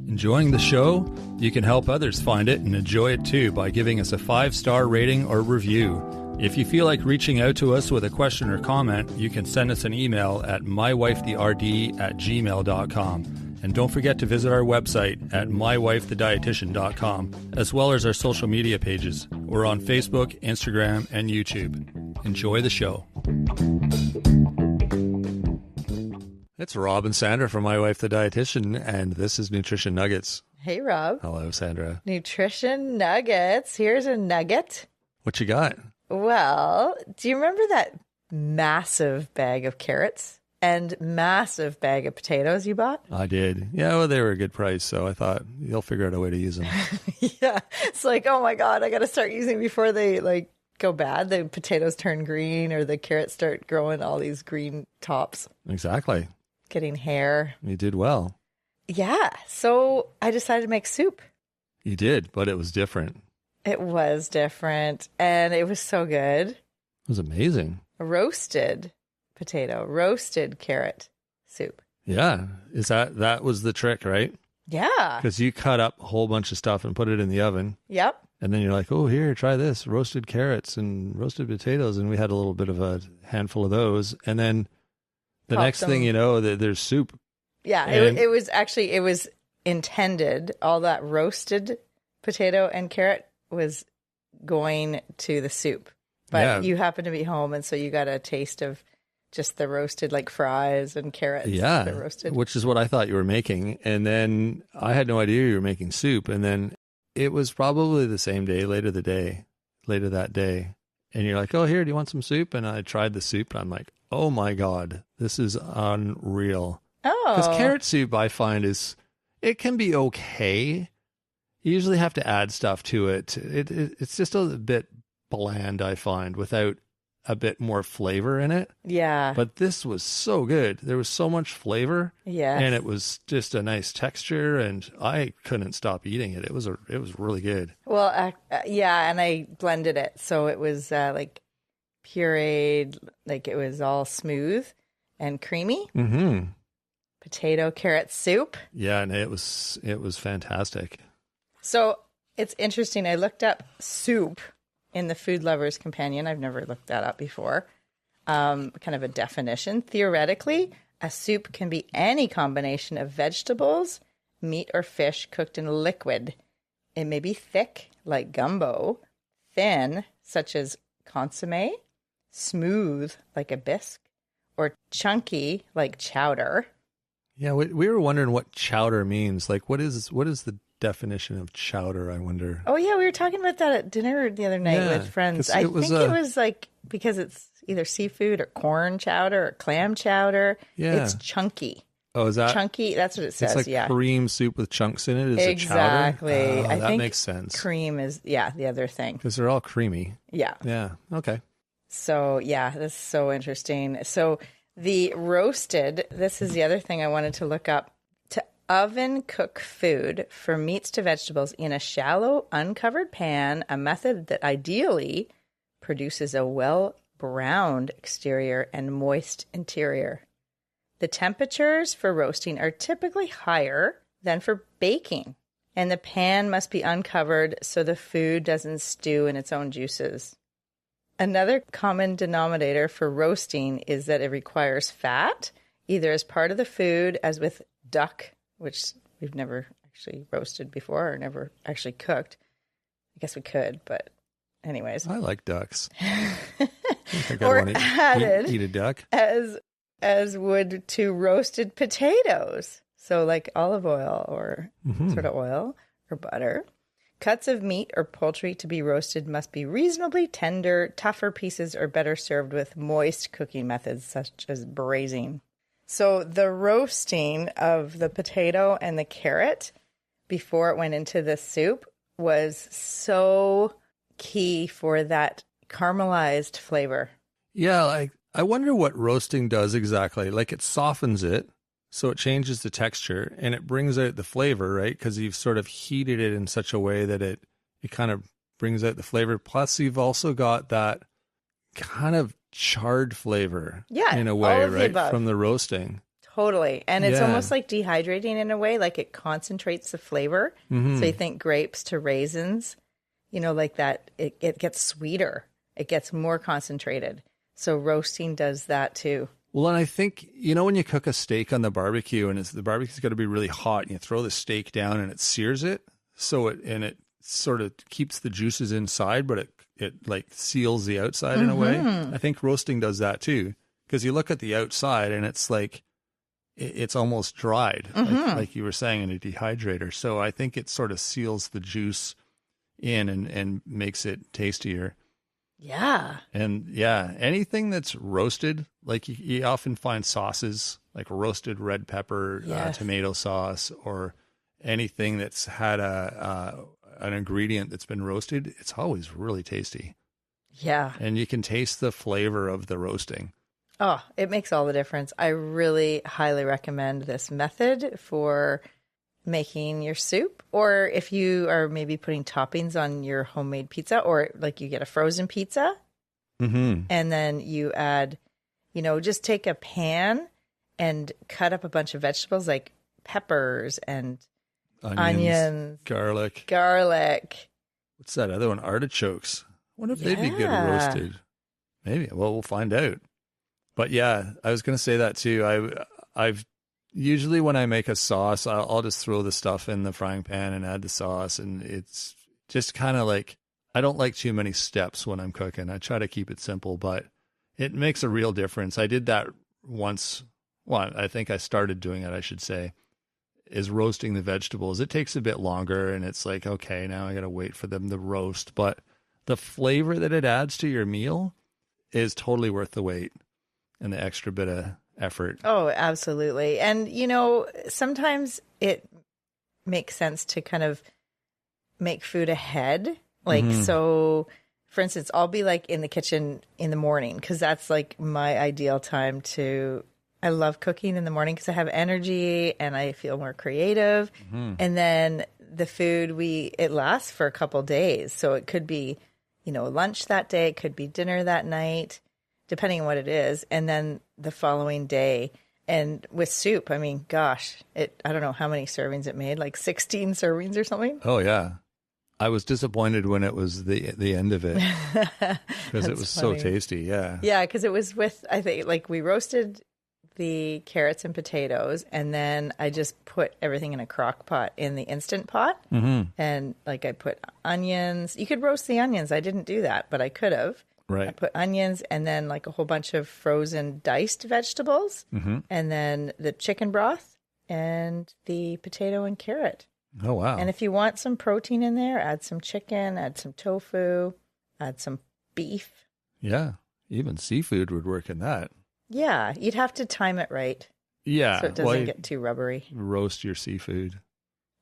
Enjoying the show? You can help others find it and enjoy it too by giving us a 5-star rating or review. If you feel like reaching out to us with a question or comment, you can send us an email at mywifetherd@gmail.com. And don't forget to visit our website at mywifethedietitian.com, as well as our social media pages. We're on Facebook, Instagram, and YouTube. Enjoy the show. It's Rob and Sandra from My Wife the Dietitian, and this is Nutrition Nuggets. Hey, Rob. Hello, Sandra. Nutrition Nuggets. Here's a nugget. What you got? Well, do you remember that massive bag of carrots and massive bag of potatoes you bought? I did. Yeah, well, they were a good price, so I thought you'll figure out a way to use them. Yeah. It's like, oh my God, I got to start using before they go bad. The potatoes turn green or the carrots start growing all these green tops. Exactly. Getting hair. You did well. Yeah. So I decided to make soup. You did, but it was different. It was different, and it was so good. It was amazing. Roasted potato, roasted carrot soup. Yeah. That was the trick, right? Yeah. Because you cut up a whole bunch of stuff and put it in the oven. Yep. And then you're like, oh, here, try this. Roasted carrots and roasted potatoes. And we had a little bit of a handful of those. And then the next thing you know, there's soup. Yeah, it was intended. All that roasted potato and carrot was going to the soup. But you happened to be home, and so you got a taste of just the roasted, like fries and carrots. Yeah, the roasted. Which is what I thought you were making. And then I had no idea you were making soup. And then it was probably the same day, later that day. And you're like, oh, here, do you want some soup? And I tried the soup, and I'm like, oh my God, this is unreal. Oh. Because carrot soup, I find, it can be okay. You usually have to add stuff to it. It's just a bit bland, I find, without a bit more flavor in it. Yeah. But this was so good. There was so much flavor. Yeah. And it was just a nice texture, and I couldn't stop eating it. It was really good. Well, yeah, and I blended it. So it was like pureed, like it was all smooth and creamy. Mm-hmm. Potato carrot soup. Yeah, and it was fantastic. So it's interesting. I looked up soup in the Food Lover's Companion. I've never looked that up before. Kind of a definition. Theoretically, a soup can be any combination of vegetables, meat, or fish cooked in liquid. It may be thick, like gumbo, thin, such as consommé, smooth, like a bisque, or chunky, like chowder. Yeah, we were wondering what chowder means. Like, what is the definition of chowder, I wonder? Oh, yeah, we were talking about that at dinner the other night with friends. I think it was like, because it's either seafood or corn chowder or clam chowder. Yeah. It's chunky. Oh, is that? Chunky, that's what it says, it's like cream soup with chunks in it is exactly. A chowder? I that think makes sense. Cream is, the other thing. Because they're all creamy. Yeah. Yeah, okay. So, yeah, this is so interesting. So, the roasted, this is the other thing I wanted to look up. To oven cook food from meats to vegetables in a shallow, uncovered pan, a method that ideally produces a well-browned exterior and moist interior. The temperatures for roasting are typically higher than for baking, and the pan must be uncovered so the food doesn't stew in its own juices. Another common denominator for roasting is that it requires fat, either as part of the food, as with duck, which we've never actually roasted before or never actually cooked. I guess we could, but anyways. I like ducks. Or added eat a duck. As would to roasted potatoes. So like olive oil or sort of oil or butter. Cuts of meat or poultry to be roasted must be reasonably tender. Tougher pieces are better served with moist cooking methods such as braising. So the roasting of the potato and the carrot before it went into the soup was so key for that caramelized flavor. Yeah, I wonder what roasting does exactly. Like, it softens it, so it changes the texture, and it brings out the flavor, right? Because you've sort of heated it in such a way that it kind of brings out the flavor. Plus, you've also got that kind of charred flavor in a way, right? From the roasting. Totally. And it's Yeah. almost like dehydrating in a way, like it concentrates the flavor. So you think grapes to raisins, like that, it gets sweeter. It gets more concentrated. So roasting does that too. Well, and I think, when you cook a steak on the barbecue and the barbecue's got to be really hot and you throw the steak down and it sears it. So it sort of keeps the juices inside, but it like seals the outside in a way. I think roasting does that too. Because you look at the outside and it's like, it's almost dried, like you were saying, in a dehydrator. So I think it sort of seals the juice in and makes it tastier. Yeah. And yeah, anything that's roasted, like you often find sauces, like roasted red pepper, tomato sauce, or anything that's had an ingredient that's been roasted, it's always really tasty. Yeah. And you can taste the flavor of the roasting. Oh, it makes all the difference. I really highly recommend this method for making your soup, or if you are maybe putting toppings on your homemade pizza, or like you get a frozen pizza and then you add, just take a pan and cut up a bunch of vegetables like peppers and onions, garlic. What's that other one? Artichokes. I wonder if they'd be good roasted. Maybe. Well, we'll find out. But yeah, I was going to say that too. I've usually when I make a sauce, I'll just throw the stuff in the frying pan and add the sauce. And it's just kind of like, I don't like too many steps when I'm cooking. I try to keep it simple, but it makes a real difference. I did that once. Well, I think I started doing it, I should say, is roasting the vegetables. It takes a bit longer and it's like, okay, now I got to wait for them to roast. But the flavor that it adds to your meal is totally worth the wait and the extra bit of effort. Oh, absolutely. And, sometimes it makes sense to kind of make food ahead. Like, so for instance, I'll be like in the kitchen in the morning because that's like my ideal time I love cooking in the morning because I have energy and I feel more creative. And then the food, it lasts for a couple days. So it could be, lunch that day, it could be dinner that night, depending on what it is. And then the following day. And with soup, I mean, gosh, I don't know how many servings it made, like 16 servings or something. Oh, yeah. I was disappointed when it was the end of it because it was funny. So tasty. Yeah. Yeah. Because it was with, I think, like we roasted the carrots and potatoes, and then I just put everything in a crock pot in the Instant Pot. And like I put onions. You could roast the onions. I didn't do that, but I could have. Right. I put onions and then like a whole bunch of frozen diced vegetables, and then the chicken broth and the potato and carrot. Oh, wow. And if you want some protein in there, add some chicken, add some tofu, add some beef. Yeah. Even seafood would work in that. Yeah. You'd have to time it right. Yeah. So it doesn't get too rubbery. Roast your seafood.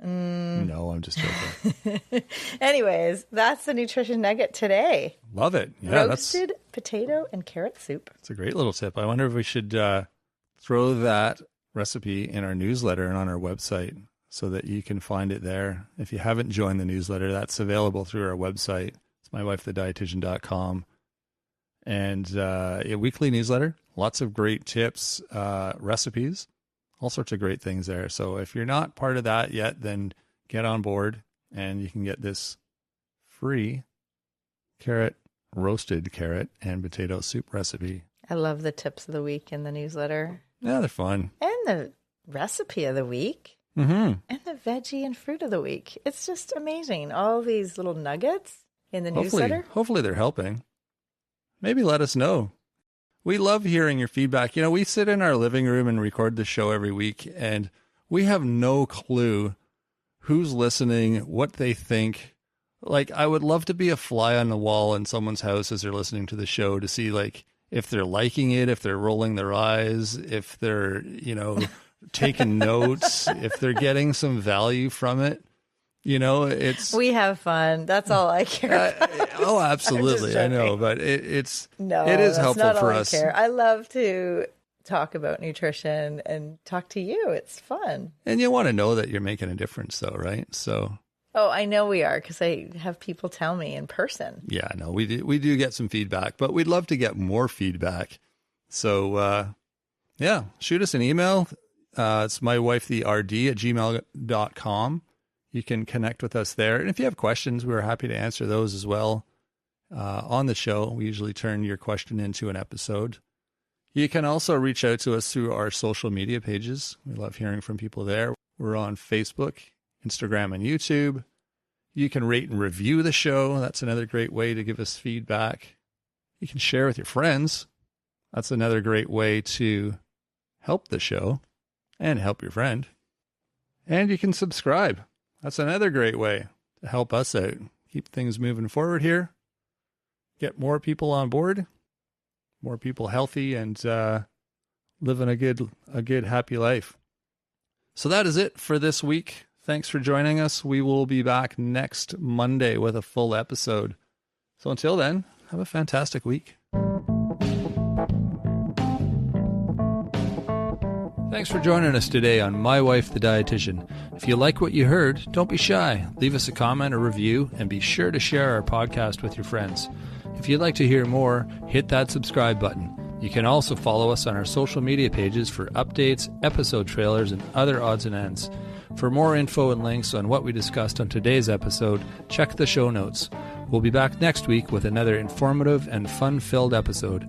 No, I'm just joking. Anyways, that's the nutrition nugget today. Love it. Yeah, roasted potato and carrot soup. It's a great little tip. I wonder if we should throw that recipe in our newsletter and on our website so that you can find it there. If you haven't joined the newsletter, that's available through our website. It's mywifethedietitian.com. And a weekly newsletter, lots of great tips, recipes, all sorts of great things there. So if you're not part of that yet, then get on board and you can get this free roasted carrot and potato soup recipe. I love the tips of the week in the newsletter. Yeah, they're fun. And the recipe of the week. And the veggie and fruit of the week. It's just amazing. All these little nuggets in the newsletter. Hopefully they're helping. Maybe let us know. We love hearing your feedback. We sit in our living room and record the show every week, and we have no clue who's listening, what they think. Like, I would love to be a fly on the wall in someone's house as they're listening to the show to see, like, if they're liking it, if they're rolling their eyes, if they're, taking notes, if they're getting some value from it. We have fun. That's all I care about. Oh, absolutely. I know, but it is helpful not for all us. I care. I love to talk about nutrition and talk to you. It's fun. And you want to know that you're making a difference though, right? So. Oh, I know we are because I have people tell me in person. Yeah, no, we do get some feedback, but we'd love to get more feedback. So, shoot us an email, It's mywifetherd@gmail.com. You can connect with us there. And if you have questions, we're happy to answer those as well on the show. We usually turn your question into an episode. You can also reach out to us through our social media pages. We love hearing from people there. We're on Facebook, Instagram, and YouTube. You can rate and review the show. That's another great way to give us feedback. You can share with your friends. That's another great way to help the show and help your friend. And you can subscribe. That's another great way to help us out. Keep things moving forward here. Get more people on board, more people healthy, and living a good, happy life. So that is it for this week. Thanks for joining us. We will be back next Monday with a full episode. So until then, have a fantastic week. Thanks for joining us today on My Wife the Dietitian. If you like what you heard, don't be shy. Leave us a comment or review, and be sure to share our podcast with your friends. If you'd like to hear more, hit that subscribe button. You can also follow us on our social media pages for updates, episode trailers, and other odds and ends. For more info and links on what we discussed on today's episode, check the show notes. We'll be back next week with another informative and fun-filled episode.